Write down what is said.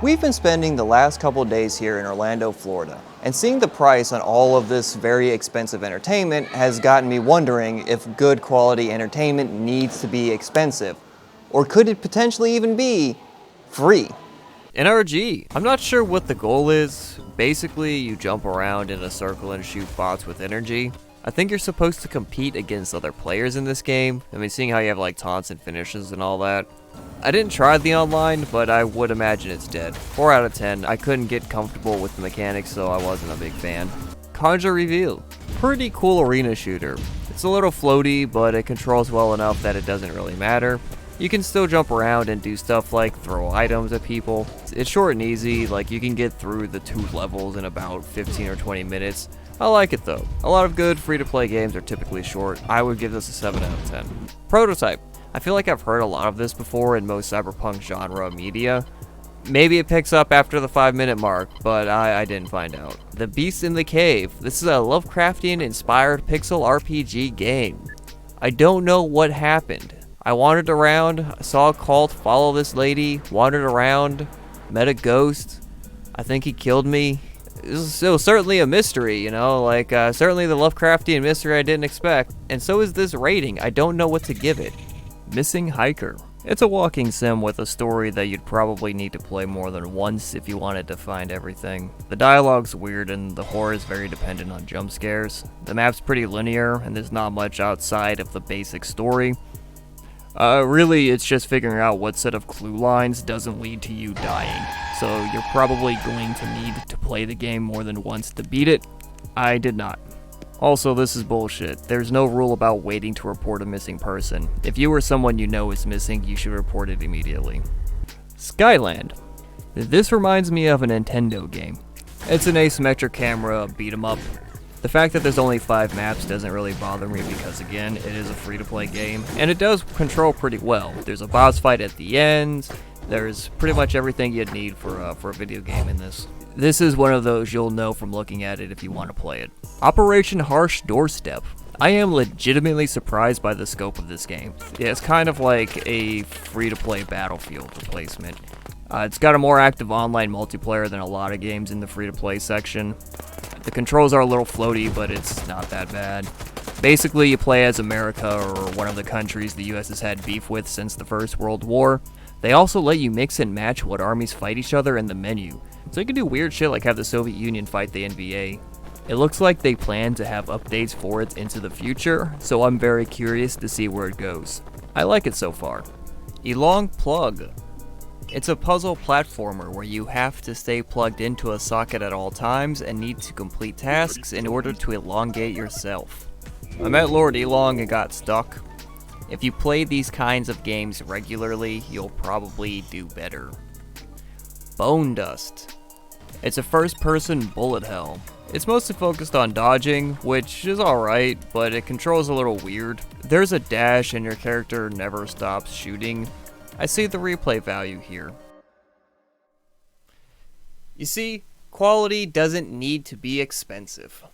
We've been spending the last couple of days here in Orlando, Florida, and seeing the price on all of this very expensive entertainment has gotten me wondering if good quality entertainment needs to be expensive, or could it potentially even be free? NRG. I'm not sure what the goal is. Basically, you jump around in a circle and shoot bots with energy. I think you're supposed to compete against other players in this game. I mean, seeing how you have like taunts and finishes and all that. I didn't try the online, but I would imagine it's dead. 4 out of 10. I couldn't get comfortable with the mechanics, so I wasn't a big fan. Conjure Reveal. Pretty cool arena shooter. It's a little floaty, but it controls well enough that it doesn't really matter. You can still jump around and do stuff like throw items at people. It's short and easy, like you can get through the 2 levels in about 15 or 20 minutes. I like it though. A lot of good free-to-play games are typically short. I would give this a 7 out of 10. Prototype. I feel like I've heard a lot of this before in most cyberpunk genre media. Maybe it picks up after the 5-minute mark, but I didn't find out. The Beast in the Cave. This is a Lovecraftian-inspired pixel RPG game. I don't know what happened. I wandered around, saw a cult follow this lady, wandered around, met a ghost. I think he killed me. It was certainly a mystery, you know, like certainly the Lovecraftian mystery I didn't expect. And so is this rating. I don't know what to give it. Missing Hiker. It's a walking sim with a story that you'd probably need to play more than once if you wanted to find everything. The dialogue's weird and the horror is very dependent on jump scares. The map's pretty linear and there's not much outside of the basic story. Really, it's just figuring out what set of clue lines doesn't lead to you dying. So you're probably going to need to play the game more than once to beat it. I did not. Also, this is bullshit. There's no rule about waiting to report a missing person. If you or someone you know is missing, you should report it immediately. Skyland. This reminds me of a Nintendo game. It's an asymmetric camera beat 'em up. The fact that there's only 5 maps doesn't really bother me because, again, it is a free-to-play game, and it does control pretty well. There's a boss fight at the end. There's pretty much everything you'd need for a video game in this. This is one of those you'll know from looking at it if you want to play it. Operation Harsh Doorstep. I am legitimately surprised by the scope of this game. It's kind of like a free-to-play Battlefield replacement. It's got a more active online multiplayer than a lot of games in the free-to-play section. The controls are a little floaty, but it's not that bad. Basically, you play as America, or one of the countries the US has had beef with since the First World War. They also let you mix and match what armies fight each other in the menu, so you can do weird shit like have the Soviet Union fight the NBA. It looks like they plan to have updates for it into the future, so I'm very curious to see where it goes. I like it so far. Elong Plug. It's a puzzle platformer where you have to stay plugged into a socket at all times and need to complete tasks in order to elongate yourself. I met Lord Elong and got stuck. If you play these kinds of games regularly, you'll probably do better. Bone Dust. It's a first-person bullet hell. It's mostly focused on dodging, which is alright, but it controls a little weird. There's a dash and your character never stops shooting. I see the replay value here. You see, quality doesn't need to be expensive.